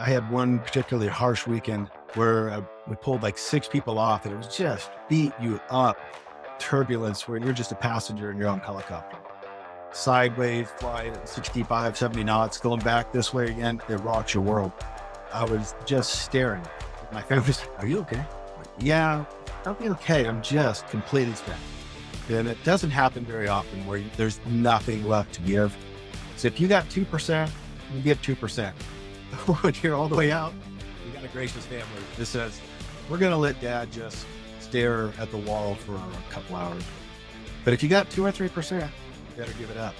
I had one particularly harsh weekend where we pulled like six people off, and it was just beat you up turbulence where you're just a passenger in your own helicopter. Sideways, flying at 65, 70 knots, going back this way again, it rocks your world. I was just staring. My family was like, "Are you okay?" I'm like, "Yeah, I'll be okay. I'm just completely spent." And it doesn't happen very often where there's nothing left to give. So if you got 2%, you give 2%. When you're all the way out, you got a gracious family that says, "We're going to let dad just stare at the wall for a couple hours." But if you got 2 or 3%, you better give it up.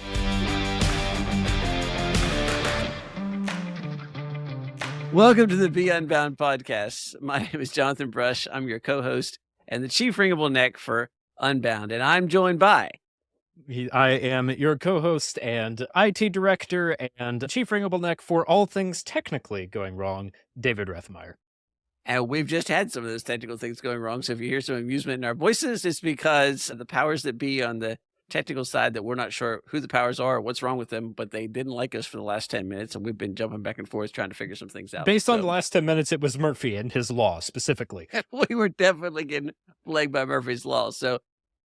Welcome to the Unbound podcast. My name is Jonathan Brush. I'm your co-host and the chief ringable neck for Unbound. And I'm joined by... I am your co-host and IT director and chief ringable neck for all things technically going wrong, David Rethmeyer. And we've just had some of those technical things going wrong. So if you hear some amusement in our voices, it's because the powers that be on the technical side that we're not sure who the powers are or what's wrong with them, but they didn't like us for the last 10 minutes. And we've been jumping back and forth trying to figure some things out. Based on the last 10 minutes, it was Murphy and his law specifically. We were definitely getting plagued by Murphy's Law. So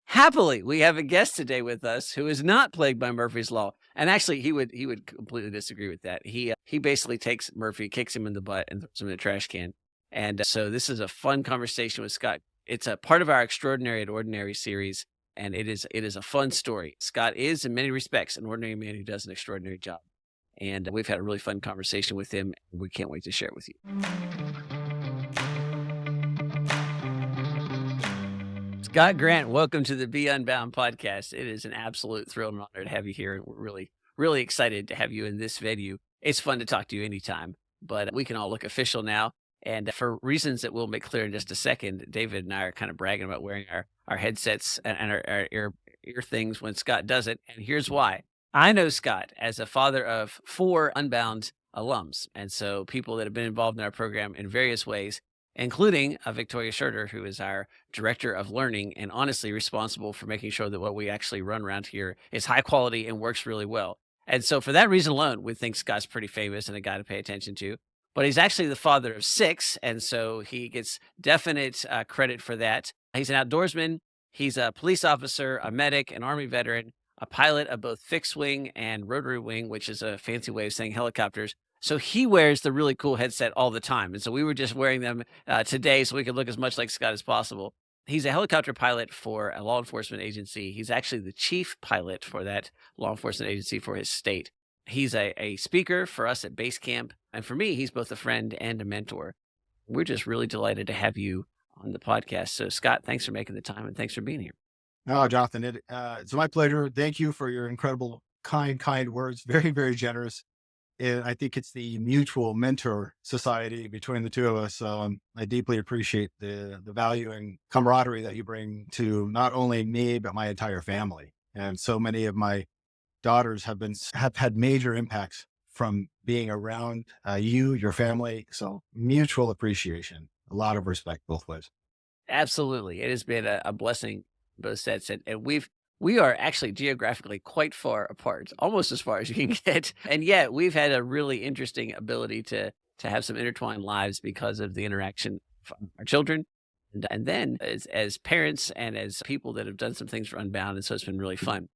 happily, we have a guest today with us who is not plagued by Murphy's Law. And actually, he would completely disagree with that. He basically takes Murphy, kicks him in the butt, and throws him in a trash can. And so this is a fun conversation with Scott. It's a part of our Extraordinary and Ordinary series, and it is a fun story. Scott is, in many respects, an ordinary man who does an extraordinary job. And we've had a really fun conversation with him, and we can't wait to share it with you. Scott Grant, welcome to the Unbound podcast. It is an absolute thrill and honor to have you here. And we're really, really excited to have you in this venue. It's fun to talk to you anytime, but we can all look official now. And for reasons that we'll make clear in just a second, David and I are kind of bragging about wearing our headsets and our ear things when Scott does it. And here's why. I know Scott as a father of 4 Unbound alums. And so people that have been involved in our program in various ways, including Victoria Schurter, who is our director of learning and honestly responsible for making sure that what we actually run around here is high quality and works really well. And so for that reason alone, we think Scott's pretty famous and a guy to pay attention to. But he's actually the father of 6, and so he gets definite credit for that. He's an outdoorsman. He's a police officer, a medic, an Army veteran, a pilot of both fixed wing and rotary wing, which is a fancy way of saying helicopters. So he wears the really cool headset all the time. And so we were just wearing them today so we could look as much like Scott as possible. He's a helicopter pilot for a law enforcement agency. He's actually the chief pilot for that law enforcement agency for his state. He's a speaker for us at base camp. And for me, he's both a friend and a mentor. We're just really delighted to have you on the podcast. So Scott, thanks for making the time and thanks for being here. Oh, Jonathan, it's my pleasure. Thank you for your incredible, kind words. Very, very generous. And I think it's the mutual mentor society between the two of us. So I deeply appreciate the value and camaraderie that you bring to not only me, but my entire family. And so many of my daughters have had major impacts from being around you, your family. So mutual appreciation, a lot of respect both ways. Absolutely. It has been a blessing, both sets. And we are actually geographically quite far apart, almost as far as you can get. And yet we've had a really interesting ability to have some intertwined lives because of the interaction of our children. And then as parents and as people that have done some things for Unbound. And so it's been really fun.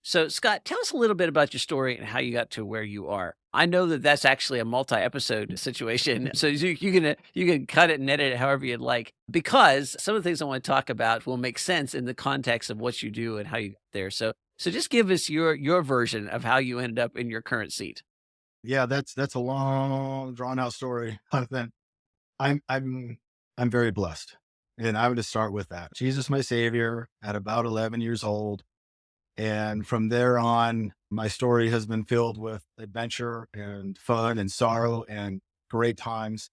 So Scott, tell us a little bit about your story and how you got to where you are. I know that that's actually a multi-episode situation, so you can cut it and edit it however you'd like, because some of the things I want to talk about will make sense in the context of what you do and how you got there. So just give us your version of how you ended up in your current seat. Yeah, that's a long, drawn out story. Then I'm very blessed, and I'm going to start with that. Jesus, my Savior, at about 11 years old. And from there on, my story has been filled with adventure and fun and sorrow and great times.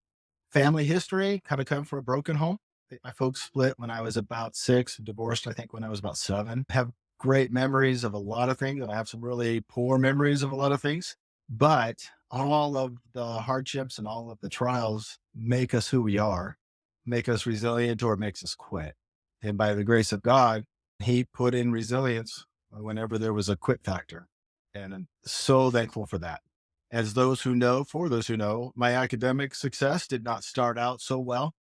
Family history, kind of come from a broken home. My folks split when I was about 6, divorced, I think, when I was about 7. Have great memories of a lot of things, and I have some really poor memories of a lot of things. But all of the hardships and all of the trials make us who we are, make us resilient, or makes us quit. And by the grace of God, He put in resilience whenever there was a quit factor. And I'm so thankful for that. As those who know, for those who know, my academic success did not start out so well,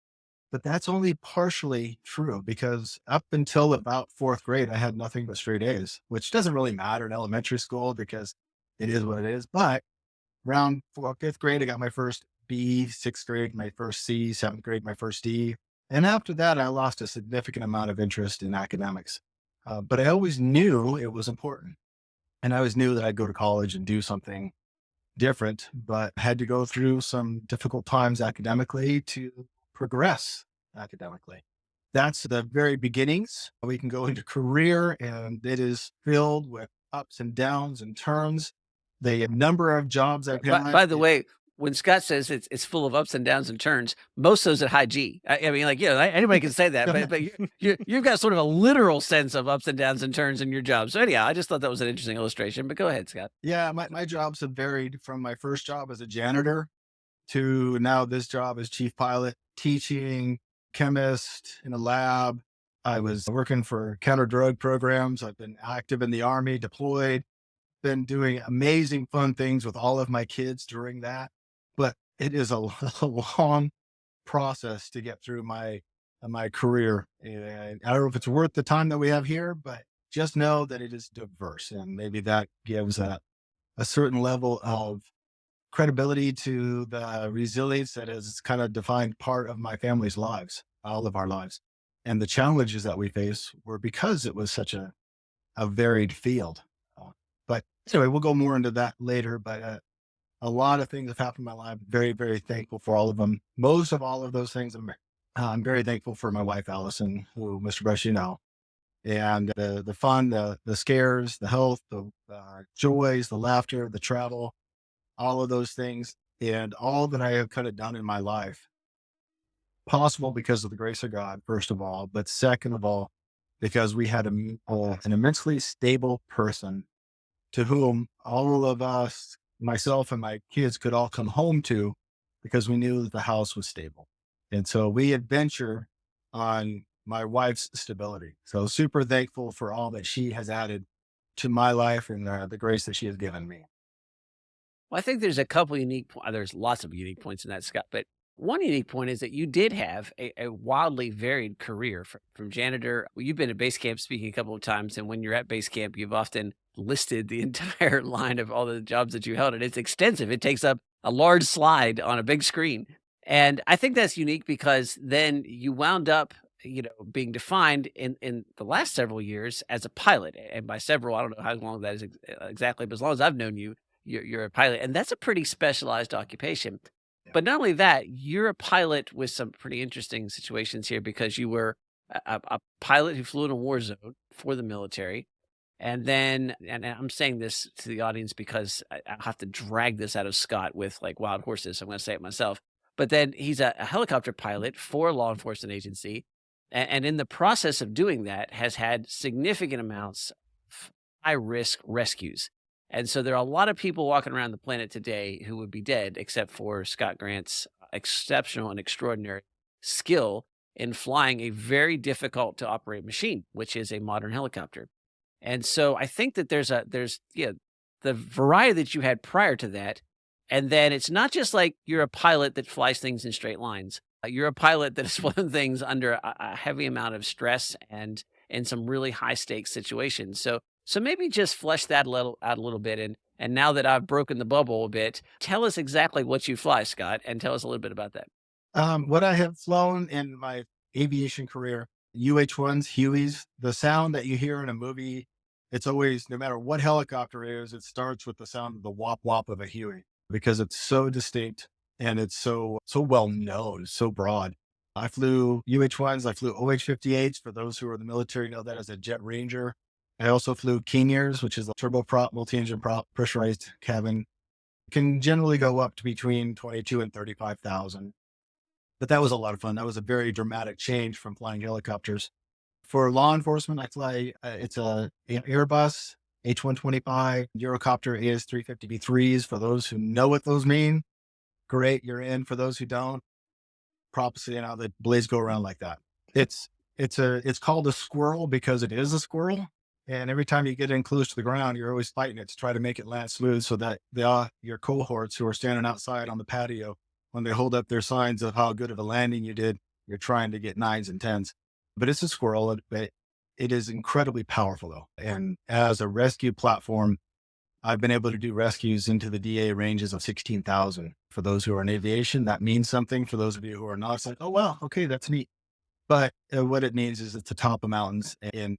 but that's only partially true because up until about fourth grade, I had nothing but straight A's, which doesn't really matter in elementary school because it is what it is. But around fifth grade, I got my first B, sixth grade, my first C, seventh grade, my first D. And after that, I lost a significant amount of interest in academics. But I always knew it was important. And I always knew that I'd go to college and do something different, but had to go through some difficult times academically to progress academically. That's the very beginnings. We can go into career, and it is filled with ups and downs and turns. The number of jobs I've By had, the way, when Scott says it's full of ups and downs and turns, most of those at high G. I mean, like, anybody can say that, but you've got sort of a literal sense of ups and downs and turns in your job. So anyhow, I just thought that was an interesting illustration. But go ahead, Scott. yeah, my jobs have varied from my first job as a janitor to now this job as chief pilot, teaching, chemist in a lab. I was working for counter drug programs. I've been active in the army, deployed, been doing amazing fun things with all of my kids during that. But it is a long process to get through my career. And I don't know if it's worth the time that we have here, but just know that it is diverse, and maybe that gives a certain level of credibility to the resilience that has kind of defined part of my family's lives, all of our lives. And the challenges that we face were because it was such a varied field. But anyway, we'll go more into that later. But a lot of things have happened in my life. Very, very thankful for all of them. Most of all of those things, I'm very thankful for my wife, Allison, who, Mr. Brush, you know, and the fun, the scares, the health, the joys, the laughter, the travel, all of those things, and all that I have kind of done in my life, possible because of the grace of God, first of all, but second of all, because we had an immensely stable person to whom all of us, myself and my kids, could all come home to because we knew that the house was stable. And so we adventure on my wife's stability. So super thankful for all that she has added to my life and the grace that she has given me. Well, I think there's a couple there's lots of unique points in that, Scott, but one unique point is that you did have a wildly varied career from janitor. Well, you've been at base camp speaking a couple of times, and when you're at base camp, you've often listed the entire line of all the jobs that you held, and it's extensive. It takes up a large slide on a big screen. And I think that's unique because then you wound up, being defined in the last several years as a pilot. And by several, I don't know how long that is exactly, but as long as I've known you, you're a pilot, and that's a pretty specialized occupation. Yeah. But not only that, you're a pilot with some pretty interesting situations here because you were a pilot who flew in a war zone for the military. And then, and I'm saying this to the audience because I have to drag this out of Scott with like wild horses. So I'm going to say it myself. But then he's a helicopter pilot for a law enforcement agency. And in the process of doing that, has had significant amounts of high risk rescues. And so there are a lot of people walking around the planet today who would be dead, except for Scott Grant's exceptional and extraordinary skill in flying a very difficult to operate machine, which is a modern helicopter. And so I think that there's the variety that you had prior to that. And then it's not just like you're a pilot that flies things in straight lines. You're a pilot that has flown things under a heavy amount of stress and in some really high stakes situations. So maybe just flesh that out a little bit. And now that I've broken the bubble a bit, tell us exactly what you fly, Scott, and tell us a little bit about that. What I have flown in my aviation career, UH-1s, Hueys, the sound that you hear in a movie, it's always, no matter what helicopter it is, it starts with the sound of the wop wop of a Huey because it's so distinct and it's so well known, so broad. I flew UH-1s, I flew OH-58s. For those who are in the military, know that as a Jet Ranger. I also flew Keeners, which is a turboprop, multi-engine prop, pressurized cabin. Can generally go up to between 22 and 35,000. But that was a lot of fun. That was a very dramatic change from flying helicopters. For law enforcement, I fly, it's an Airbus H125 Eurocopter AS350B3s. For those who know what those mean, great, you're in. For those who don't, props, the blades go around like that. It's called a squirrel because it is a squirrel. And every time you get in close to the ground, you're always fighting it to try to make it land smooth so that your cohorts who are standing outside on the patio, when they hold up their signs of how good of a landing you did, you're trying to get nines and tens. But it's a squirrel, but it is incredibly powerful though. And as a rescue platform, I've been able to do rescues into the DA ranges of 16,000. For those who are in aviation, that means something. For those of you who are not, it's like, oh, well, okay, that's neat. But what it means is it's the top of mountains and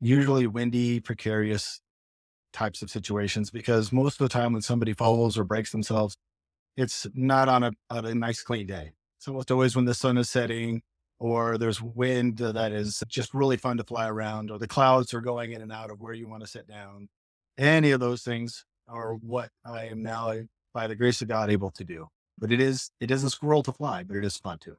usually windy, precarious types of situations, because most of the time when somebody falls or breaks themselves, it's not on a nice clean day. So almost always when the sun is setting or there's wind that is just really fun to fly around, or the clouds are going in and out of where you want to sit down. Any of those things are what I am now, by the grace of God, able to do. But it is a squirrel to fly, but it is fun too.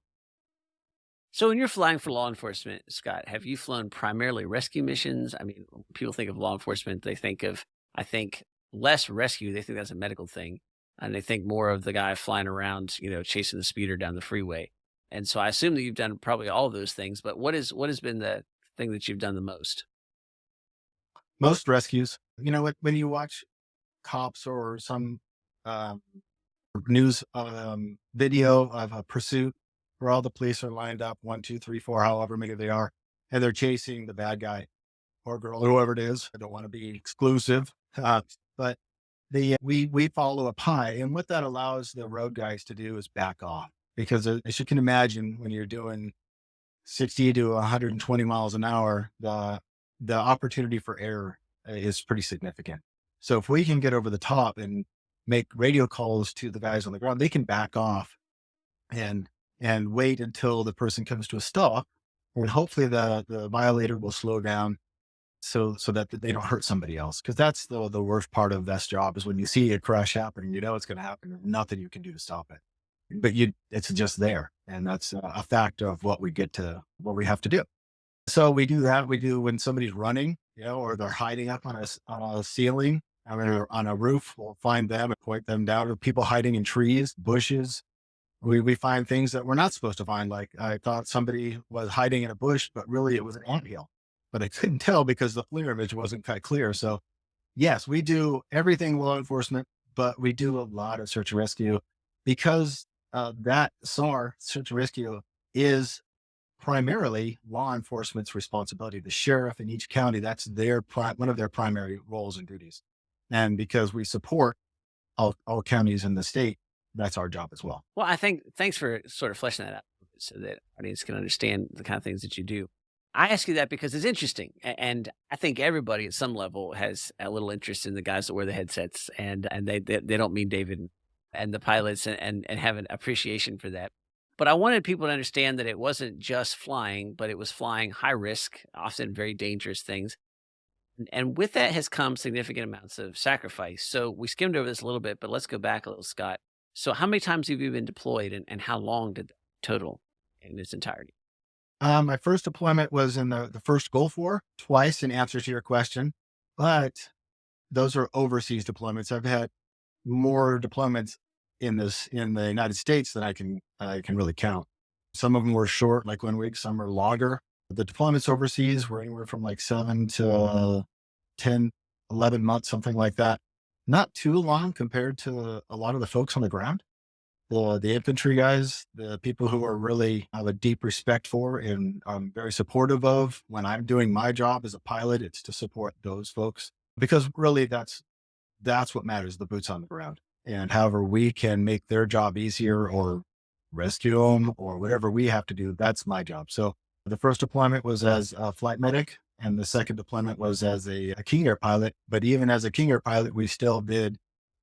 So when you're flying for law enforcement, Scott, have you flown primarily rescue missions? I mean, when people think of law enforcement, they think of, I think, less rescue. They think that's a medical thing. And they think more of the guy flying around, chasing the speeder down the freeway. And so I assume that you've done probably all of those things, but what has been the thing that you've done the most? Most rescues, when you watch cops or some um, news video of a pursuit where all the police are lined up, one, two, three, four, however many they are, and they're chasing the bad guy or girl, whoever it is. I don't want to be exclusive, but we follow up high, and what that allows the road guys to do is back off, because as you can imagine, when you're doing 60 to 120 miles an hour, the opportunity for error is pretty significant. So if we can get over the top and make radio calls to the guys on the ground, they can back off and wait until the person comes to a stop, and hopefully the violator will slow down so that they don't hurt somebody else. Because that's the worst part of this job, is when you see a crash happening, you know it's going to happen. There's nothing you can do to stop it, but it's just there, and that's a fact of what we have to do. So we do that. We do when somebody's running, or they're hiding up on on a ceiling, I mean, or on a roof. We'll find them and point them down. Or people hiding in trees, bushes. We find things that we're not supposed to find. Like I thought somebody was hiding in a bush, but really it was an anthill. But I couldn't tell because the FLIR image wasn't quite clear. So yes, we do everything law enforcement, but we do a lot of search and rescue, because that SAR, search and rescue, is primarily law enforcement's responsibility. The sheriff in each county, that's one of their primary roles and duties. And because we support all counties in the state, that's our job as well. Well, I think thanks for sort of fleshing that out so that audience can understand the kind of things that you do. I ask you that because it's interesting, and I think everybody at some level has a little interest in the guys that wear the headsets, and they don't mean David and the pilots, and have an appreciation for that. But I wanted people to understand that it wasn't just flying, but it was flying high risk, often very dangerous things. And with that has come significant amounts of sacrifice. So we skimmed over this a little bit, but let's go back a little, Scott. So how many times have you been deployed, and how long did that total in its entirety? My first deployment was in the first Gulf War, twice, in answer to your question, but those are overseas deployments. I've had more deployments in the United States than I can really count. Some of them were short, like 1 week. Some are longer. The deployments overseas were anywhere from like 7 to 10, 11 months, something like that. Not too long compared to a lot of the folks on the ground. The infantry guys, the people who are really have a deep respect for and I'm very supportive of when I'm doing my job as a pilot, it's to support those folks, because really that's what matters, the boots on the ground. And however we can make their job easier or rescue them or whatever we have to do, that's my job. So the first deployment was as a flight medic, and the second deployment was as a King Air pilot. But even as a King Air pilot, we still did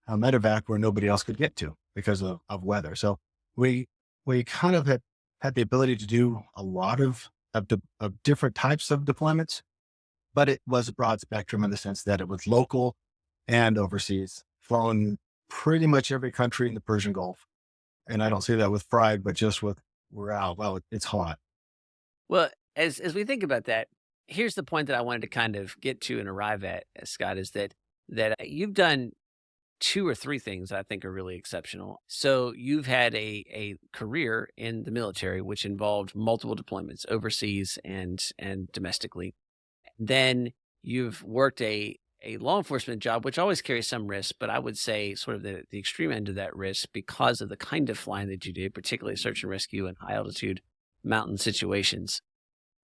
a medevac where nobody else could get to because of weather. So we we kind of had the ability to do a lot of different types of deployments, but it was a broad spectrum in the sense that it was local and overseas, flown pretty much every country in the Persian Gulf. And I don't say that with pride, but just with we're out. Well, it's hot. Well, as we think about that, here's the point that I wanted to kind of get to and arrive at, Scott, is that you've done two or three things I think are really exceptional. So you've had a career in the military, which involved multiple deployments overseas and domestically. Then you've worked a law enforcement job, which always carries some risk, but I would say sort of the extreme end of that risk because of the kind of flying that you did, particularly search and rescue and high altitude mountain situations.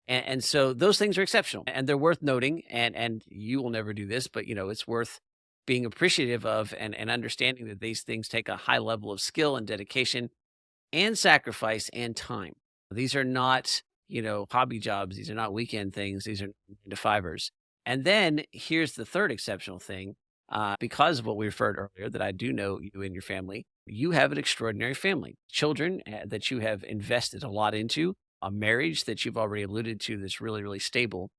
And so those things are exceptional and they're worth noting. And you will never do this, but it's worth being appreciative of and understanding that these things take a high level of skill and dedication and sacrifice and time. These are not, hobby jobs. These are not weekend things. These are 9 to 5ers. And then here's the third exceptional thing. Because of what we referred earlier, that I do know you and your family, you have an extraordinary family, children that you have invested a lot into, a marriage that you've already alluded to that's really, really stable.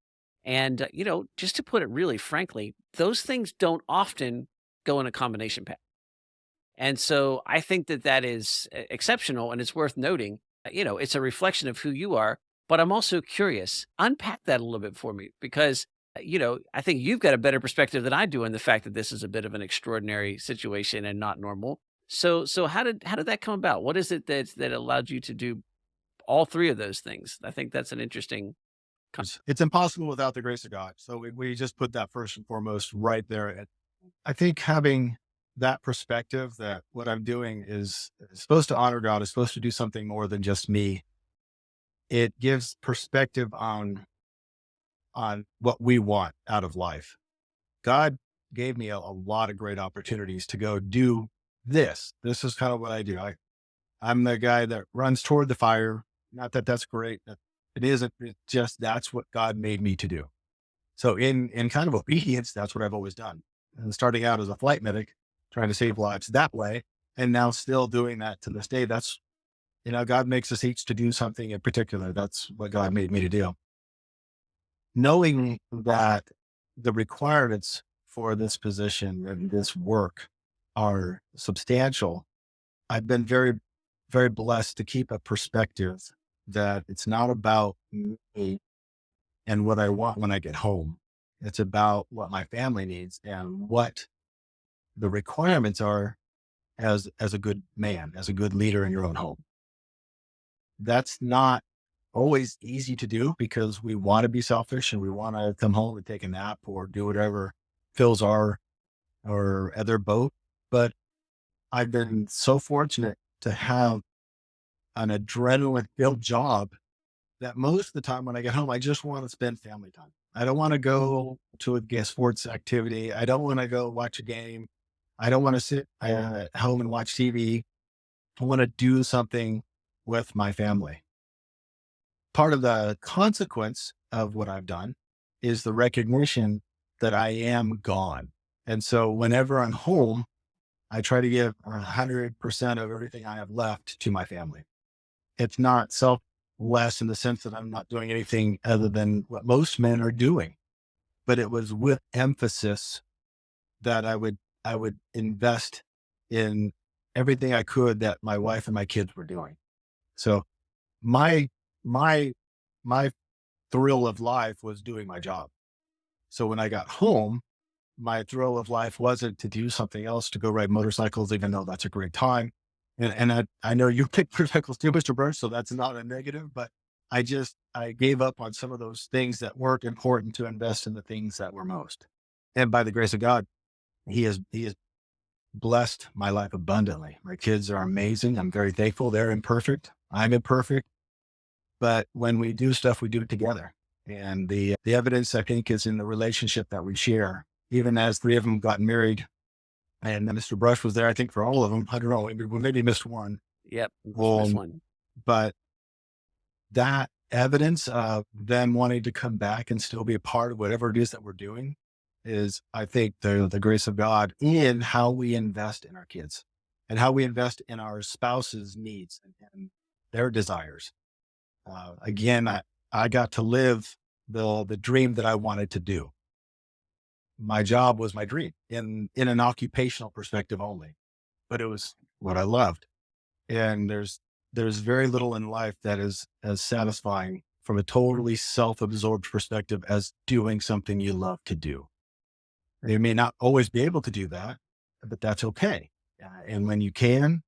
And, just to put it really frankly, those things don't often go in a combination pack. And so I think that that is exceptional and it's worth noting. It's a reflection of who you are, but I'm also curious. Unpack that a little bit for me because, I think you've got a better perspective than I do in the fact that this is a bit of an extraordinary situation and not normal. So how did that come about? What is it that allowed you to do all three of those things? I think that's an interesting. It's impossible without the grace of God. So we just put that first and foremost right there. And I think having that perspective that what I'm doing is supposed to honor God, is supposed to do something more than just me. It gives perspective on what we want out of life. God gave me a lot of great opportunities to go do this. This is kind of what I do. I'm the guy that runs toward the fire. Not that that's great. It isn't. It's just that's what God made me to do. So in kind of obedience, that's what I've always done. And starting out as a flight medic, trying to save lives that way, and now still doing that to this day. That's God makes us each to do something in particular. That's what God made me to do. Knowing that the requirements for this position and this work are substantial, I've been very, very blessed to keep a perspective that it's not about me and what I want when I get home. It's about what my family needs and what the requirements are as a good man, as a good leader in your own home. That's not always easy to do because we want to be selfish and we want to come home and take a nap or do whatever fills our or other boat. But I've been so fortunate to have an adrenaline filled job that most of the time when I get home, I just want to spend family time. I don't want to go to a sports activity. I don't want to go watch a game. I don't want to sit at home and watch TV. I want to do something with my family. Part of the consequence of what I've done is the recognition that I am gone. And so whenever I'm home, I try to give 100% of everything I have left to my family. It's not selfless in the sense that I'm not doing anything other than what most men are doing, but it was with emphasis that I would invest in everything I could that my wife and my kids were doing. So my my my thrill of life was doing my job. So when I got home, my thrill of life wasn't to do something else, to go ride motorcycles, even though that's a great time. And I know you pick motorcycles too, Mr. Burns, so that's not a negative, but I gave up on some of those things that weren't important to invest in the things that were most. And by the grace of God, he has blessed my life abundantly. My kids are amazing. I'm very thankful. They're imperfect. I'm imperfect. But when we do stuff, we do it together. And the evidence I think is in the relationship that we share. Even as three of them got married, and Mr. Brush was there, I think for all of them. I don't know, maybe missed one. Yep. Just missed Um, one. but that evidence of them wanting to come back and still be a part of whatever it is that we're doing is, I think, the grace of God in how we invest in our kids and how we invest in our spouses' needs and their desires. Again, I got to live the dream that I wanted to do. My job was my dream in an occupational perspective only, but it was what I loved. And there's very little in life that is as satisfying from a totally self-absorbed perspective as doing something you love to do. You may not always be able to do that, but that's okay. And when you can,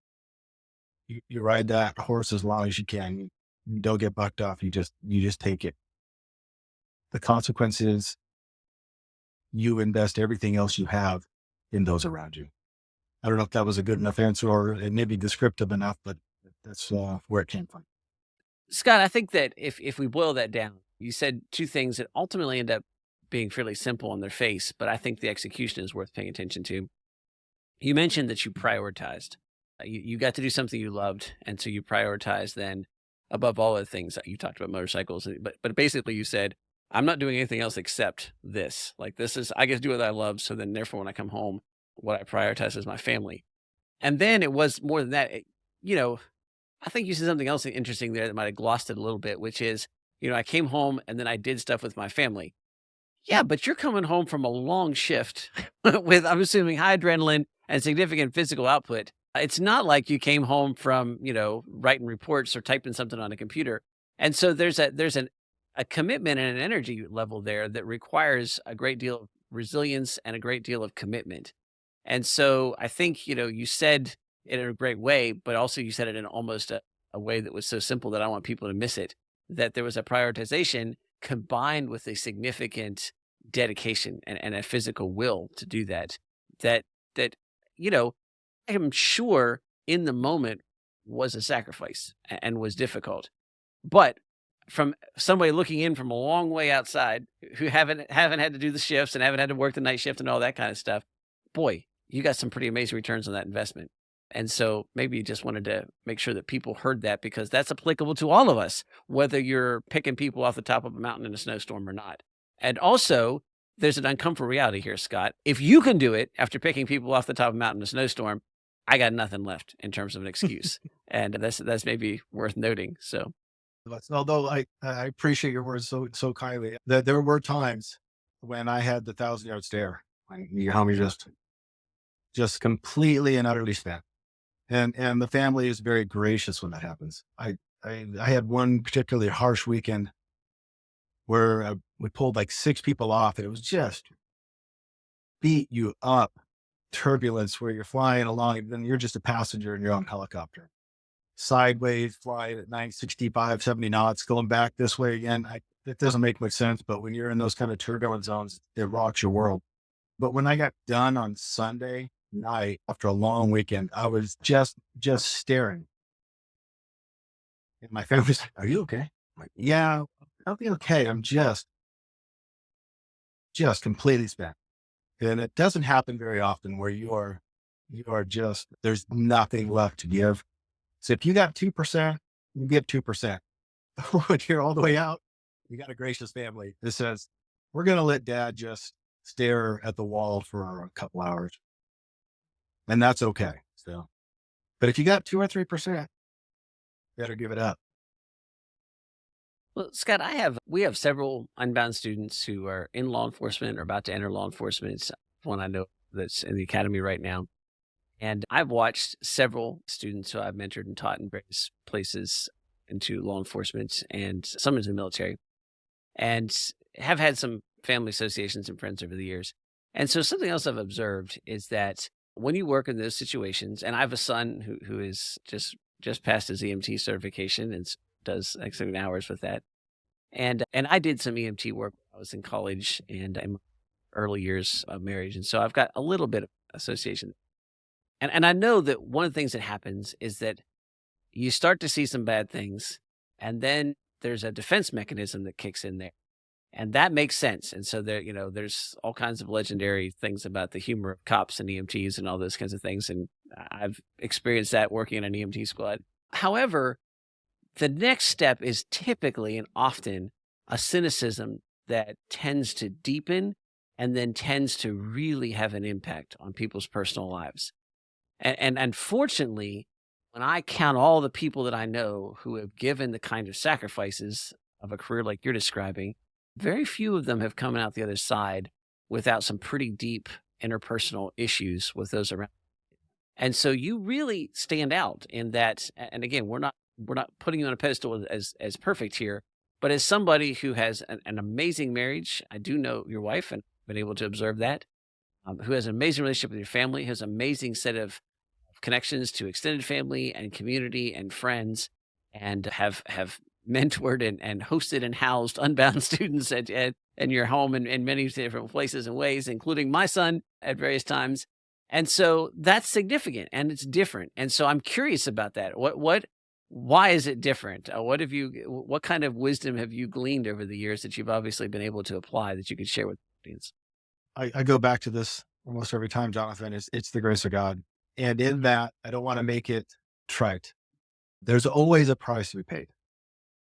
you ride that horse as long as you can. You don't get bucked off. You just take it. The consequences you invest everything else you have in those around you. I don't know if that was a good enough answer or it may be descriptive enough, but that's where it came from. Scott, I think that if we boil that down, you said two things that ultimately end up being fairly simple on their face, but I think the execution is worth paying attention to. You mentioned that you prioritized. You got to do something you loved, and so you prioritized then above all other things. You talked about motorcycles, but basically you said, "I'm not doing anything else except this. Like this is I get to do what I love. So then, therefore, when I come home, what I prioritize is my family." And then it was more than that. You know, I think you said something else interesting there that might have glossed it a little bit, which is, I came home and then I did stuff with my family. Yeah, but you're coming home from a long shift with, I'm assuming, high adrenaline and significant physical output. It's not like you came home from, writing reports or typing something on a computer. And so there's a commitment and an energy level there that requires a great deal of resilience and a great deal of commitment. And so I think, you said it in a great way, but also you said it in almost a way that was so simple that I want people to miss it, that there was a prioritization combined with a significant dedication and a physical will to do that. That that you know, I am sure in the moment was a sacrifice and was difficult, but from somebody looking in from a long way outside who haven't had to do the shifts and haven't had to work the night shift and all that kind of stuff, boy, you got some pretty amazing returns on that investment. And so maybe you just wanted to make sure that people heard that because that's applicable to all of us, whether you're picking people off the top of a mountain in a snowstorm or not. And also, there's an uncomfortable reality here, Scott. If you can do it after picking people off the top of a mountain in a snowstorm, I got nothing left in terms of an excuse. And that's maybe worth noting. So Although I appreciate your words so kindly, that there were times when I had the 1,000 yard stare. When you how me just completely and utterly spent. And the family is very gracious when that happens. I had one particularly harsh weekend where we pulled like 6 people off, and it was just beat you up turbulence where you're flying along, and then you're just a passenger in your own helicopter, sideways, flying at 965, 70 knots, going back this way again. It doesn't make much sense, but when you're in those kind of turbulent zones, it rocks your world. But when I got done on Sunday night after a long weekend, I was just staring. And my family's like, "Are you okay?" I'm like, "Yeah, I'll be okay. I'm just completely spent." And it doesn't happen very often where you are just there's nothing left to give. So if you got 2%, you give 2%. When you're all the way out, you got a gracious family that says, "We're gonna let dad just stare at the wall for a couple hours." And that's okay. So, but if you got 2 or 3%, you better give it up. well, Scott, we have several Unbound students who are in law enforcement or about to enter law enforcement. It's one I know that's in the academy right now. And I've watched several students who I've mentored and taught in various places into law enforcement and some into the military, and have had some family associations and friends over the years. And so something else I've observed is that when you work in those situations, and I have a son who is just passed his EMT certification and does excellent hours with that. And I did some EMT work when I was in college and in my early years of marriage. And so I've got a little bit of association. And I know that one of the things that happens is that you start to see some bad things, and then there's a defense mechanism that kicks in there. And that makes sense. And so there's all kinds of legendary things about the humor of cops and EMTs and all those kinds of things. And I've experienced that working in an EMT squad. However, the next step is typically and often a cynicism that tends to deepen and then tends to really have an impact on people's personal lives. And unfortunately, when I count all the people that I know who have given the kind of sacrifices of a career like you're describing, very few of them have come out the other side without some pretty deep interpersonal issues with those around. And so you really stand out in that. And again, we're not putting you on a pedestal as perfect here, but as somebody who has an amazing marriage, I do know your wife and been able to observe that, who has an amazing relationship with your family, has an amazing set of connections to extended family and community and friends, and have mentored and hosted and housed Unbound students at in your home in many different places and ways, including my son at various times. And so that's significant and it's different. And so I'm curious about that. Why is it different? What kind of wisdom have you gleaned over the years that you've obviously been able to apply that you could share with the audience? I go back to this almost every time, Jonathan. It's the grace of God. And in that, I don't want to make it trite. There's always a price to be paid.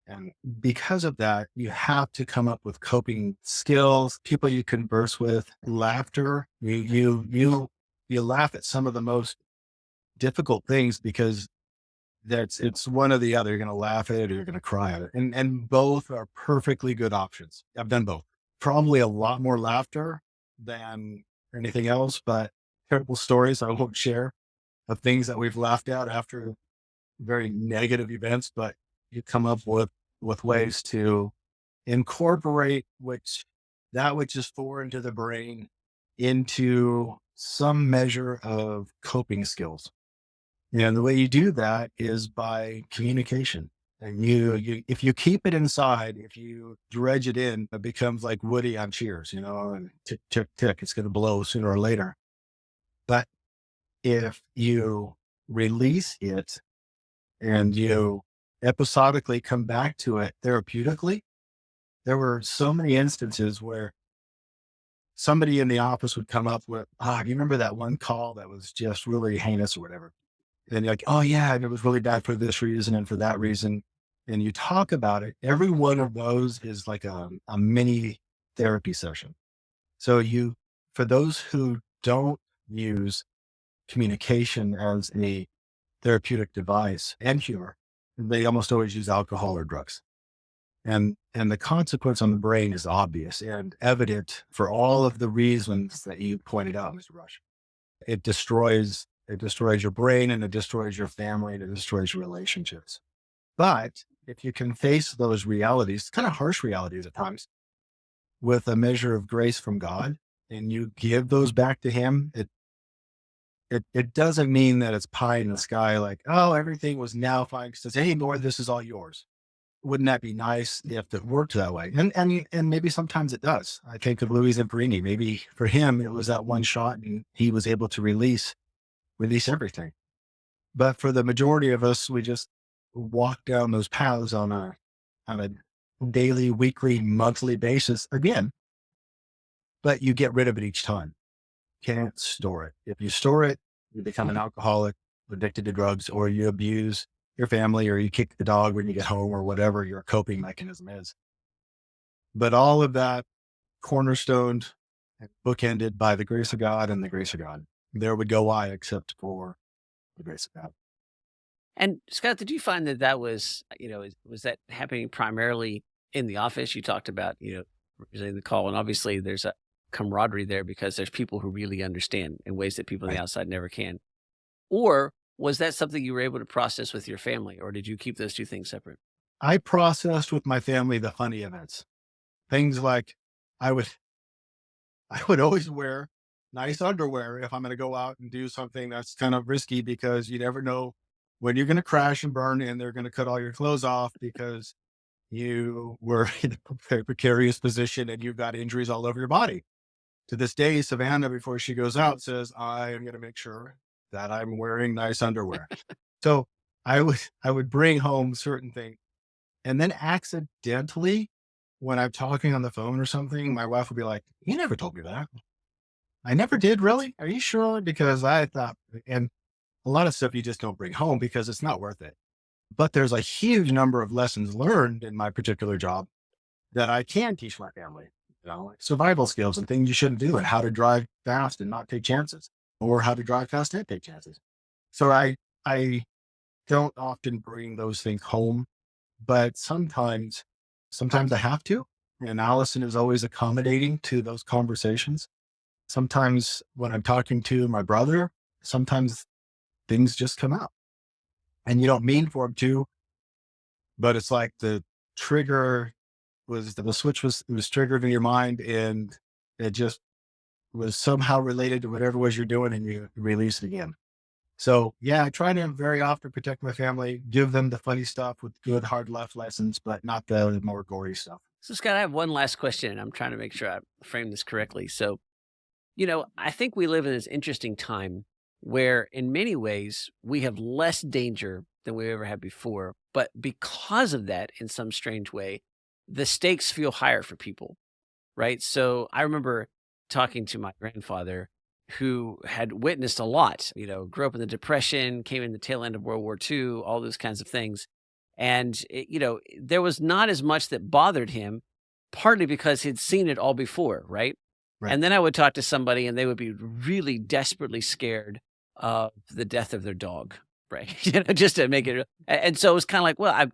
And because of that, you have to come up with coping skills, people you converse with, laughter. You laugh at some of the most difficult things because it's one or the other. You're going to laugh at it or you're going to cry at it. And both are perfectly good options. I've done both. Probably a lot more laughter than anything else, but terrible stories I won't share of things that we've laughed at after very negative events, but you come up with ways to incorporate which is foreign to the brain into some measure of coping skills. And the way you do that is by communication. And if you keep it inside, if you dredge it in, it becomes like Woody on Cheers, and tick, tick, tick, it's going to blow sooner or later. But if you release it and you episodically come back to it therapeutically, there were so many instances where somebody in the office would come up with, do you remember that one call that was just really heinous or whatever? And you're like, oh yeah, and it was really bad for this reason and for that reason. And you talk about it. Every one of those is like a mini therapy session. So for those who don't use communication as a therapeutic device and humor, they almost always use alcohol or drugs. And the consequence on the brain is obvious and evident for all of the reasons that you pointed out, Mr. Rush. It destroys your brain and it destroys your family and it destroys your relationships. But if you can face those realities, kind of harsh realities at times, with a measure of grace from God, and you give those back to Him, it doesn't mean that it's pie in the sky, like, oh, everything was now fine because, hey, Lord, this is all yours. Wouldn't that be nice if it worked that way? And maybe sometimes it does. I think of Louis Zamperini. Maybe for him, it was that one shot and he was able to release everything. But for the majority of us, we just walk down those paths on a daily, weekly, monthly basis again, but you get rid of it each time. Can't store it. If you store it, you become an alcoholic, addicted to drugs, or you abuse your family, or you kick the dog when you get home, or whatever your coping mechanism is. But all of that cornerstoned and bookended by the grace of God and the grace of God. There would go I, except for the grace of God. And Scott, did you find that that was, was that happening primarily in the office? You talked about, representing the call, and obviously there's a camaraderie there because there's people who really understand in ways that people on the Right. outside never can. Or was that something you were able to process with your family, or did you keep those two things separate? I processed with my family the funny events. Things like I would I would always wear nice underwear if I'm going to go out and do something that's kind of risky because you never know when you're going to crash and burn and they're going to cut all your clothes off because you were in a very precarious position and you've got injuries all over your body. To this day, Savannah, before she goes out, says, I am going to make sure that I'm wearing nice underwear. So I would bring home certain things. And then accidentally, when I'm talking on the phone or something, my wife would be like, you never told me that. I never did, really? Are you sure? Because I thought, and a lot of stuff you just don't bring home because it's not worth it. But there's a huge number of lessons learned in my particular job that I can teach my family, like survival skills and things you shouldn't do and how to drive fast and not take chances, or how to drive fast and take chances. So I don't often bring those things home, but sometimes I have to. And Allison is always accommodating to those conversations. Sometimes when I'm talking to my brother, sometimes things just come out and you don't mean for them to, but it's like the switch was triggered in your mind and it just was somehow related to whatever it was you're doing and you release it again. So yeah, I try to very often protect my family, give them the funny stuff with good hard life lessons, but not the more gory stuff. So, Scott, I have one last question, and I'm trying to make sure I frame this correctly. So, I think we live in this interesting time where, in many ways, we have less danger than we ever had before. But because of that, in some strange way, the stakes feel higher for people, right? So, I remember talking to my grandfather who had witnessed a lot, grew up in the Depression, came in the tail end of World War II, all those kinds of things. And, there was not as much that bothered him, partly because he'd seen it all before, right? Right. And then I would talk to somebody and they would be really desperately scared of the death of their dog, right? Just to make it. And so it was kind of like, well,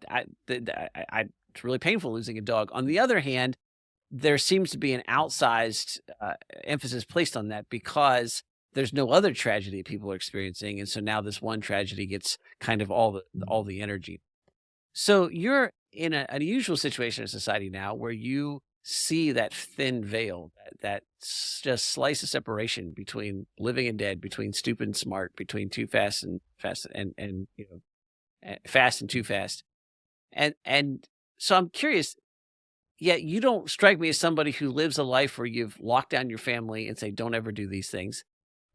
it's really painful losing a dog. On the other hand, there seems to be an outsized emphasis placed on that because there's no other tragedy people are experiencing, and so now this one tragedy gets kind of all the energy. So you're in an unusual situation in society now where you see that thin veil, that just slice of separation between living and dead, between stupid and smart, between too fast and fast and fast and too fast. And so I'm curious. Yeah, you don't strike me as somebody who lives a life where you've locked down your family and say, "Don't ever do these things."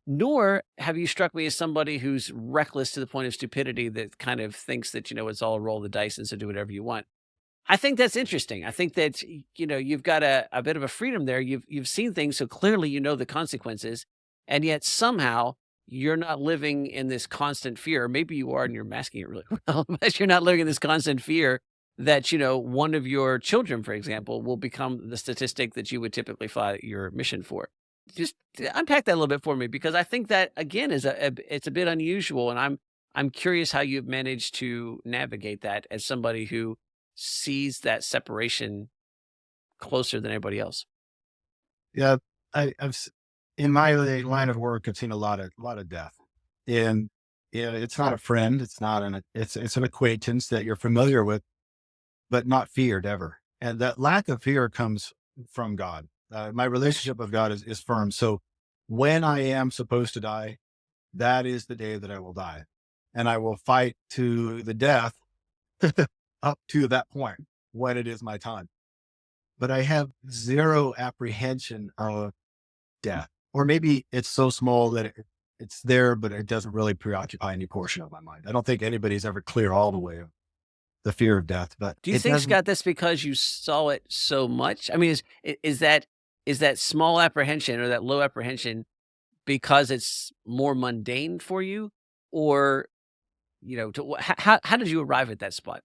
Nor have you struck me as somebody who's reckless to the point of stupidity that kind of thinks that, it's all a roll of the dice and so do whatever you want. I think that's interesting. I think that, you've got a bit of a freedom there. You've seen things, so clearly you know the consequences, and yet somehow you're not living in this constant fear. Maybe you are and you're masking it really well, but you're not living in this constant fear that, one of your children, for example, will become the statistic that you would typically fly your mission for. Just unpack that a little bit for me because I think that again is it's a bit unusual, and I'm curious how you've managed to navigate that as somebody who sees that separation closer than everybody else. Yeah, in my line of work, I've seen a lot of death, and yeah, it's not a friend, it's not it's an acquaintance that you're familiar with, but not feared ever. And that lack of fear comes from God. My relationship with God is firm. So when I am supposed to die, that is the day that I will die, and I will fight to the death up to that point when it is my time. But I have zero apprehension of death. Or maybe it's so small that it's there, but it doesn't really preoccupy any portion of my mind. I don't think anybody's ever clear all the way of the fear of death, but Do you it think, doesn't. Scott, that's because you saw it so much? I mean, is that small apprehension or that low apprehension because it's more mundane for you, or how did you arrive at that spot?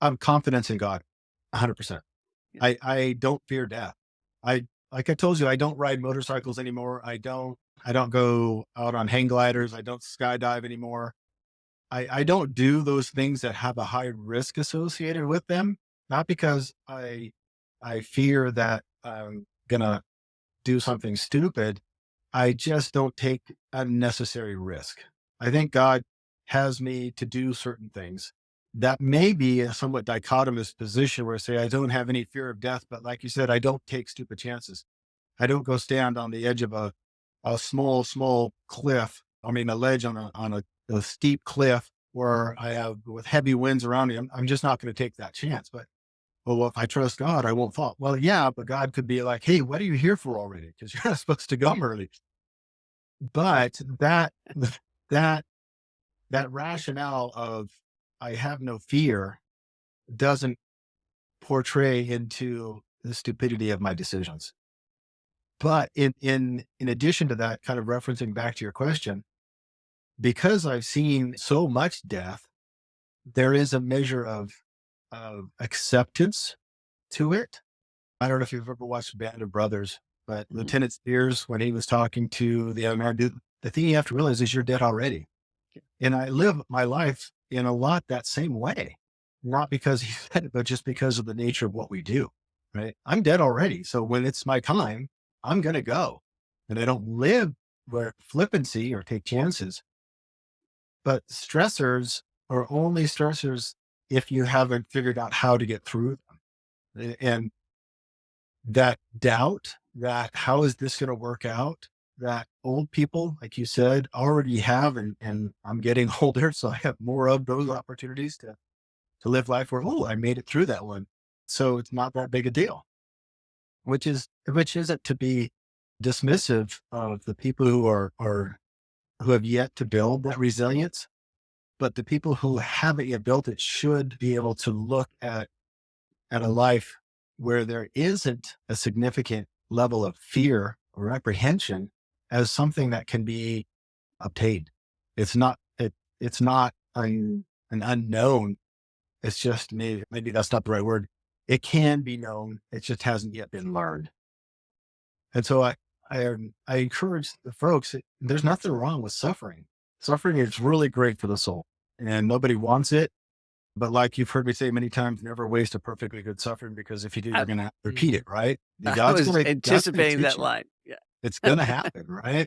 I'm confidence in God, 100%. Yeah. I don't fear death. Like I told you, I don't ride motorcycles anymore. I don't go out on hang gliders. I don't skydive anymore. I don't do those things that have a high risk associated with them, not because I fear that I'm gonna do something stupid. I just don't take unnecessary risk. I think God has me to do certain things that may be a somewhat dichotomous position where I say I don't have any fear of death, but like you said, I don't take stupid chances. I don't go stand on the edge of a small cliff. I mean, a ledge on a steep cliff where I have with heavy winds around me. I'm just not going to take that chance. But well, if I trust God, I won't fall. Well, yeah, but God could be like, hey, what are you here for already? Because you're not supposed to come early. But that that rationale of I have no fear doesn't portray into the stupidity of my decisions. But in addition to that, kind of referencing back to your question, because I've seen so much death, there is a measure of acceptance to it. I don't know if you've ever watched Band of Brothers, but Mhm. Lieutenant Spears, when he was talking to the other man, dude, the thing you have to realize is you're dead already. And I live my life in a lot that same way, not because he said it, but just because of the nature of what we do. Right. I'm dead already. So when it's my time, I'm going to go. And I don't live where flippancy or take chances, but stressors are only stressors if you haven't figured out how to get through them. And that doubt that how is this going to work out? that old people, like you said, already have, and I'm getting older, so I have more of those opportunities to live life where, oh, I made it through that one. So it's not that big a deal, which isn't to be dismissive of the people who who have yet to build that resilience, but the people who haven't yet built it should be able to look at a life where there isn't a significant level of fear or apprehension as something that can be obtained. It's not an unknown. It's just maybe that's not the right word. It can be known. It just hasn't yet been learned. And so I encourage the folks. There's nothing wrong with suffering. Suffering is really great for the soul, and nobody wants it. But like you've heard me say many times, never waste a perfectly good suffering, because if you do, I, you're going to mm, repeat it, right? I was God's going to anticipating teach that you. line. Yeah. It's going to happen, right?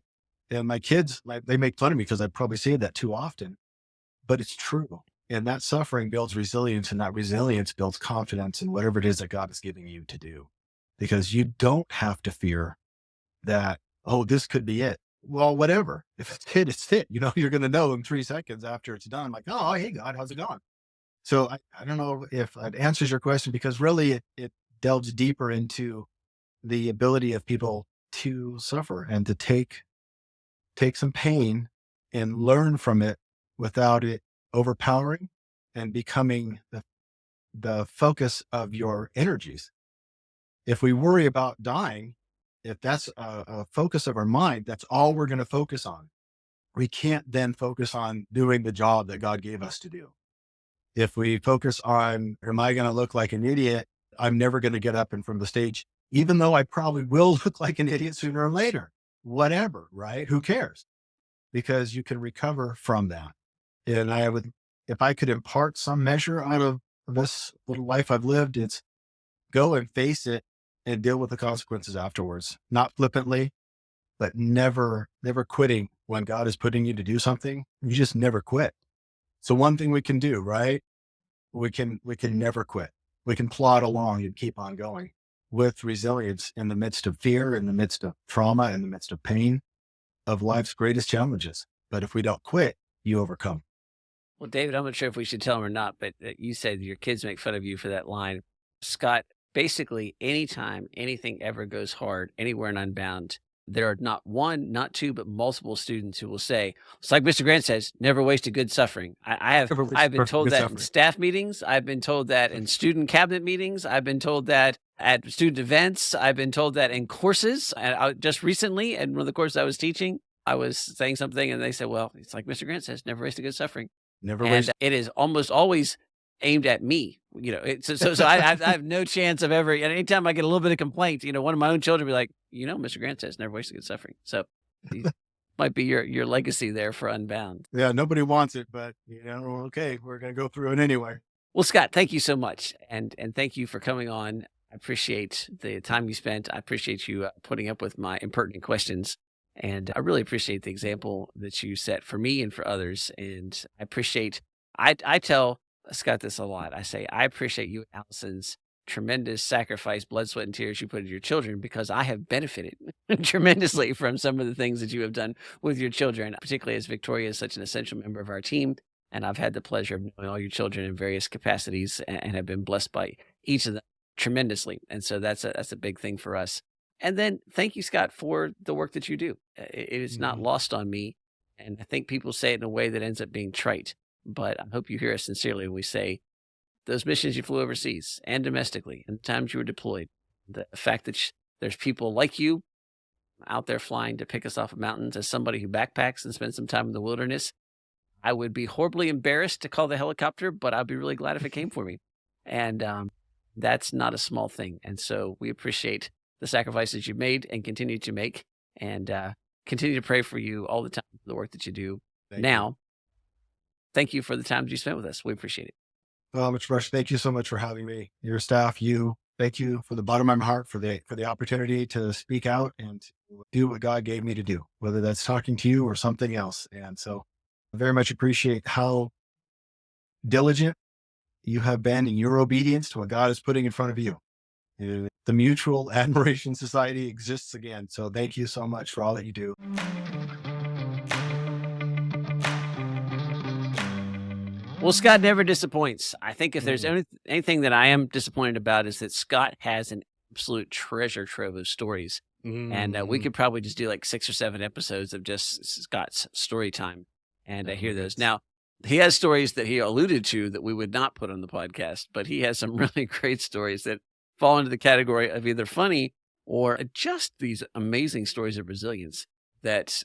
And my kids, they make fun of me because I probably say that too often, but it's true. And that suffering builds resilience, and that resilience builds confidence in whatever it is that God is giving you to do, because you don't have to fear that, oh, this could be it. Well, whatever. If it's hit, it's hit. You're going to know in 3 seconds after it's done, like, oh, hey, God, how's it going? So I don't know if that answers your question, because really it delves deeper into the ability of people to suffer and to take some pain and learn from it without it overpowering and becoming the focus of your energies. If we worry about dying, if that's a focus of our mind, that's all we're going to focus on. We can't then focus on doing the job that God gave us to do. If we focus on, am I going to look like an idiot? I'm never going to get up and from the stage, even though I probably will look like an idiot sooner or later. Whatever, right? Who cares? Because you can recover from that. And if I could impart some measure out of this little life I've lived, it's go and face it and deal with the consequences afterwards. Not flippantly, but never quitting when God is putting you to do something. You just never quit. So one thing we can do, right? We can never quit. We can plod along and keep on going with resilience in the midst of fear, in the midst of trauma, in the midst of pain, of life's greatest challenges. But if we don't quit, you overcome. Well, David, I'm not sure if we should tell him or not, but you said your kids make fun of you for that line. Scott, basically, anytime anything ever goes hard anywhere in Unbound, there are not one, not two, but multiple students who will say, it's like Mr. Grant says, never waste a good suffering. I've been told Good that in suffering. staff meetings. I've been told that in student cabinet meetings. I've been told that at student events. I've been told that in courses. And just recently, in one of the courses I was teaching, I was saying something and they said, well, it's like Mr. Grant says, never waste a good suffering. Never And waste. it is almost always aimed at me. I have no chance of ever. And anytime I get a little bit of complaint, one of my own children will be like, Mr. Grant says, never waste a good suffering. So these might be your legacy there for Unbound. Yeah, nobody wants it, but okay, we're going to go through it anyway. Well, Scott, thank you so much, and thank you for coming on. I appreciate the time you spent. I appreciate you putting up with my impertinent questions. And I really appreciate the example that you set for me and for others. And I tell Scott this a lot. I say, I appreciate you and Allison's tremendous sacrifice, blood, sweat, and tears you put into your children, because I have benefited tremendously from some of the things that you have done with your children, particularly as Victoria is such an essential member of our team. And I've had the pleasure of knowing all your children in various capacities and have been blessed by each of them tremendously. And so that's a big thing for us. And then thank you, Scott, for the work that you do. It is not Mhm. lost on me. And I think people say it in a way that ends up being trite. But I hope you hear us sincerely when we say those missions you flew overseas and domestically, and the times you were deployed, the fact that there's people like you out there flying to pick us off of mountains. As somebody who backpacks and spends some time in the wilderness, I would be horribly embarrassed to call the helicopter, but I'd be really glad if it came for me. And that's not a small thing. And so we appreciate the sacrifices you've made and continue to make, and continue to pray for you all the time for the work that you do Thank you. now. Thank you for the time you spent with us. We appreciate it. Well, Mr. Rush, thank you so much for having me. Your staff, thank you from the bottom of my heart for the opportunity to speak out and to do what God gave me to do, whether that's talking to you or something else. And so I very much appreciate how diligent you have been in your obedience to what God is putting in front of you. the Mutual Admiration Society exists again. So thank you so much for all that you do. Well, Scott never disappoints. I think if there's Mm. anything that I am disappointed about is that Scott has an absolute treasure trove of stories. And we Mm. could probably just do like 6 or 7 episodes of just Scott's story time and Oh, hear those. yes. Now, he has stories that he alluded to that we would not put on the podcast, but he has some really great stories that fall into the category of either funny or just these amazing stories of resilience that,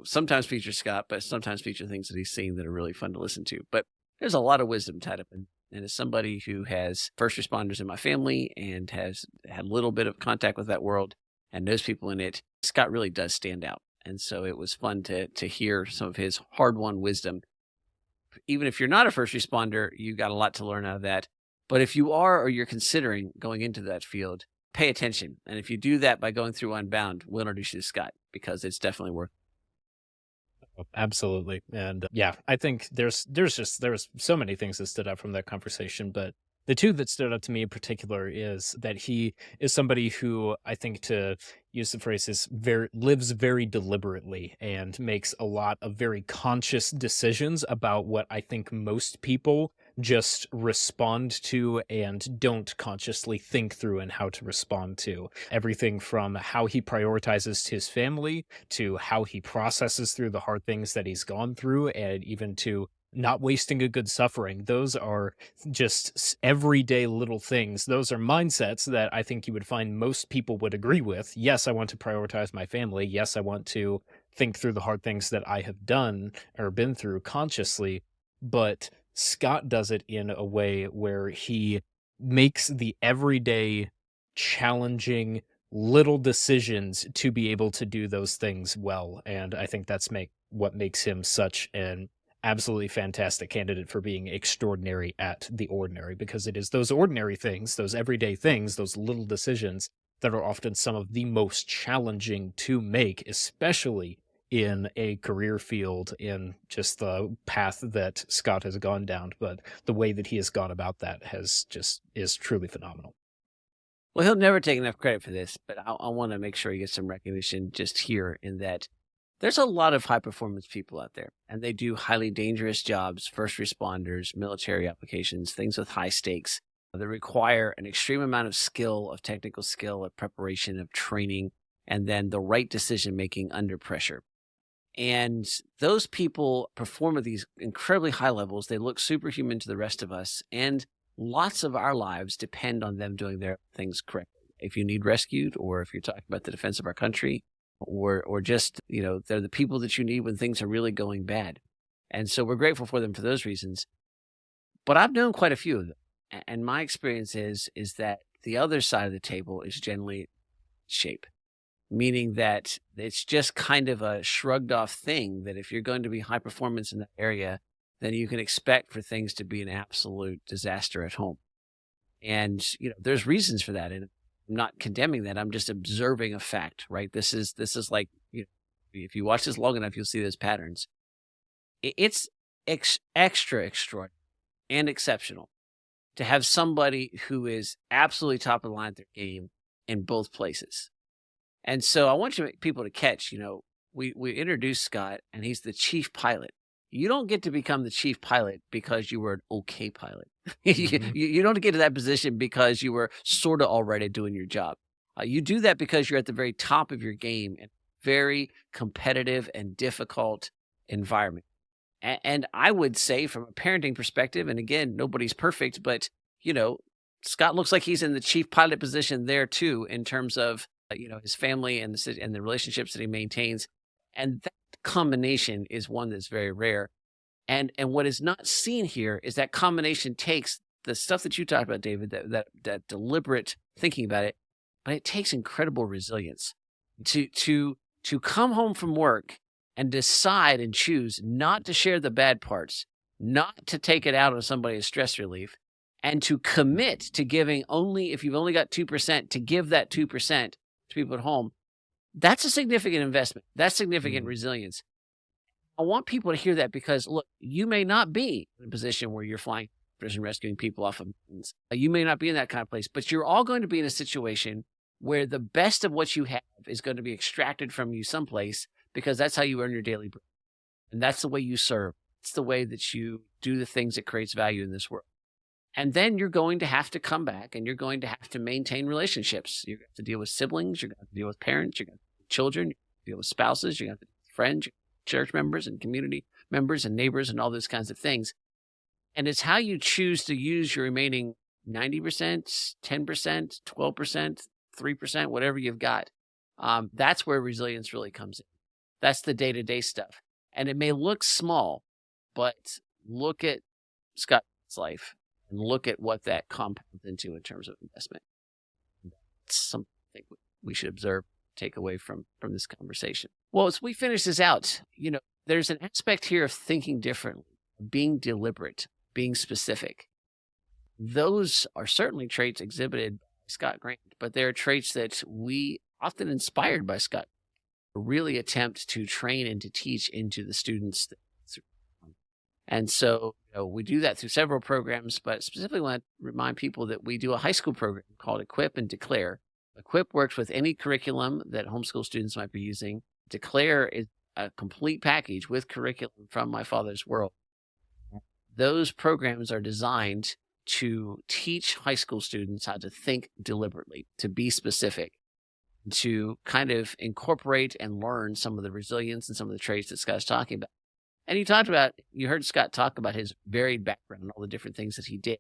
sometimes feature Scott, but sometimes feature things that he's seen that are really fun to listen to. But there's a lot of wisdom tied up in. And as somebody who has first responders in my family and has had a little bit of contact with that world and knows people in it, Scott really does stand out. And so it was fun to hear some of his hard-won wisdom. Even if you're not a first responder, you got a lot to learn out of that. But if you are or you're considering going into that field, pay attention. And if you do that by going through Unbound, we'll introduce you to Scott because it's definitely worth. Absolutely. And yeah, I think there's so many things that stood out from that conversation, but the two that stood out to me in particular is that he is somebody who, I think, to use the phrase, lives very deliberately and makes a lot of very conscious decisions about what I think most people just respond to and don't consciously think through and how to respond to. Everything from how he prioritizes his family to how he processes through the hard things that he's gone through, and even to not wasting a good suffering. Those are just everyday little things. Those are mindsets that I think you would find most people would agree with. Yes, I want to prioritize my family. Yes, I want to think through the hard things that I have done or been through consciously. But Scott does it in a way where he makes the everyday challenging little decisions to be able to do those things well. And I think that's what makes him such an absolutely fantastic candidate for being extraordinary at the ordinary, because it is those ordinary things, those everyday things, those little decisions that are often some of the most challenging to make, especially in a career field, in just the path that Scott has gone down. But the way that he has gone about that is truly phenomenal. Well, he'll never take enough credit for this, but I want to make sure he gets some recognition just here in that there's a lot of high performance people out there, and they do highly dangerous jobs, first responders, military applications, things with high stakes that require an extreme amount of skill, of technical skill, of preparation, of training, and then the right decision making under pressure. And those people perform at these incredibly high levels. They look superhuman to the rest of us. And lots of our lives depend on them doing their things correctly. If you need rescued, or if you're talking about the defense of our country, or just, they're the people that you need when things are really going bad. And so we're grateful for them for those reasons. But I've known quite a few of them. And my experience is that the other side of the table is generally shape, meaning that it's just kind of a shrugged off thing that if you're going to be high performance in that area, then you can expect for things to be an absolute disaster at home. And, there's reasons for that. And I'm not condemning that. I'm just observing a fact, right? This is like, if you watch this long enough, you'll see those patterns. It's extra extraordinary and exceptional to have somebody who is absolutely top of the line at their game in both places. And so I want people to catch, we introduced Scott and he's the chief pilot. You don't get to become the chief pilot because you were an okay pilot. Mhm. You don't get to that position because you were sort of already doing your job. You do that because you're at the very top of your game in a very competitive and difficult environment. And I would say from a parenting perspective, and again, nobody's perfect, but, Scott looks like he's in the chief pilot position there too, in terms of, his family and the relationships that he maintains. And that combination is one that's very rare. And what is not seen here is that combination takes the stuff that you talked about, David, that deliberate thinking about it, but it takes incredible resilience to come home from work and decide and choose not to share the bad parts, not to take it out on somebody as stress relief, and to commit to giving only, if you've only got 2%, to give that 2% to people at home. That's a significant investment. That's significant Mhm. resilience. I want people to hear that because, look, you may not be in a position where you're flying and rescuing people off of mountains. You may not be in that kind of place, but you're all going to be in a situation where the best of what you have is going to be extracted from you someplace, because that's how you earn your daily bread. And that's the way you serve. It's the way that you do the things that creates value in this world. And then you're going to have to come back and you're going to have to maintain relationships. You're going to have to deal with siblings. You're going to have to deal with parents. You're going to have to deal with children. You're going to have to deal with spouses. You're going to have to deal with friends, church members and community members and neighbors and all those kinds of things. And it's how you choose to use your remaining 90%, 10%, 12%, 3%, whatever you've got. That's where resilience really comes in. That's the day-to-day stuff. And it may look small, but look at Scott's life and look at what that compounds into in terms of investment. That's something I think we should observe, take away from this conversation. Well, as we finish this out, there's an aspect here of thinking differently, being deliberate, being specific. Those are certainly traits exhibited by Scott Grant, but they're traits that we, often inspired by Scott, really attempt to train and to teach into the students. And so we do that through several programs, but specifically want to remind people that we do a high school program called Equip and Declare. Equip works with any curriculum that homeschool students might be using. Declare is a complete package with curriculum from My Father's World. Those programs are designed to teach high school students how to think deliberately, to be specific, to kind of incorporate and learn some of the resilience and some of the traits that Scott's talking about. And you heard Scott talk about his varied background and all the different things that he did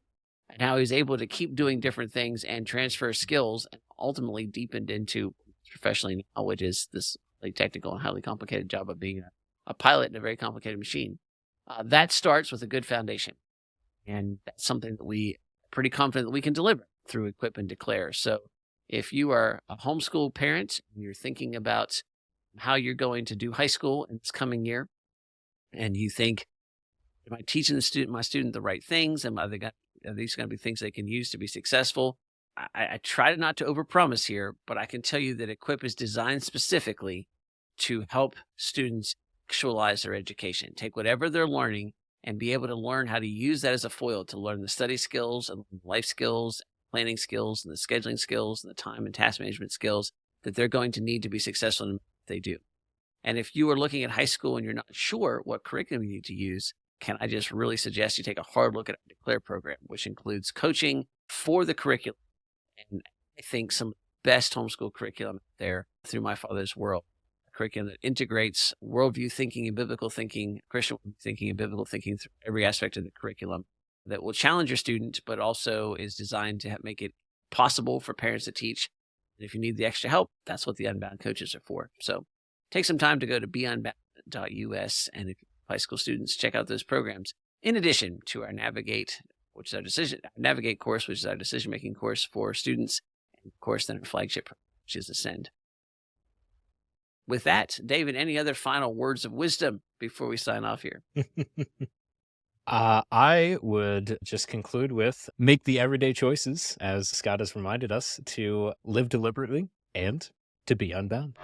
and how he was able to keep doing different things and transfer skills and ultimately deepened into professionally now, which is this highly technical and highly complicated job of being a pilot in a very complicated machine. That starts with a good foundation. And that's something that we are pretty confident that we can deliver through Equip and Declare. So if you are a homeschool parent and you're thinking about how you're going to do high school in this coming year, and you think, am I teaching my student the right things? Are these going to be things they can use to be successful? I try not to overpromise here, but I can tell you that Equip is designed specifically to help students actualize their education, take whatever they're learning and be able to learn how to use that as a foil to learn the study skills and life skills, planning skills, and the scheduling skills, and the time and task management skills that they're going to need to be successful in what they do. And if you are looking at high school and you're not sure what curriculum you need to use, can I just really suggest you take a hard look at our Declare program, which includes coaching for the curriculum. And I think some of the best homeschool curriculum out there through My Father's World, a curriculum that integrates worldview thinking and biblical thinking, Christian thinking and biblical thinking through every aspect of the curriculum, that will challenge your student, but also is designed to make it possible for parents to teach. And if you need the extra help, that's what the Unbound coaches are for. So take some time to go to beunbound.us, and if you're high school students, check out those programs. In addition to our Navigate, which is our Navigate course, which is our decision-making course for students, and of course, then our flagship, which is Ascend. With that, David, any other final words of wisdom before we sign off here? I would just conclude with make the everyday choices, as Scott has reminded us, to live deliberately and to be unbound.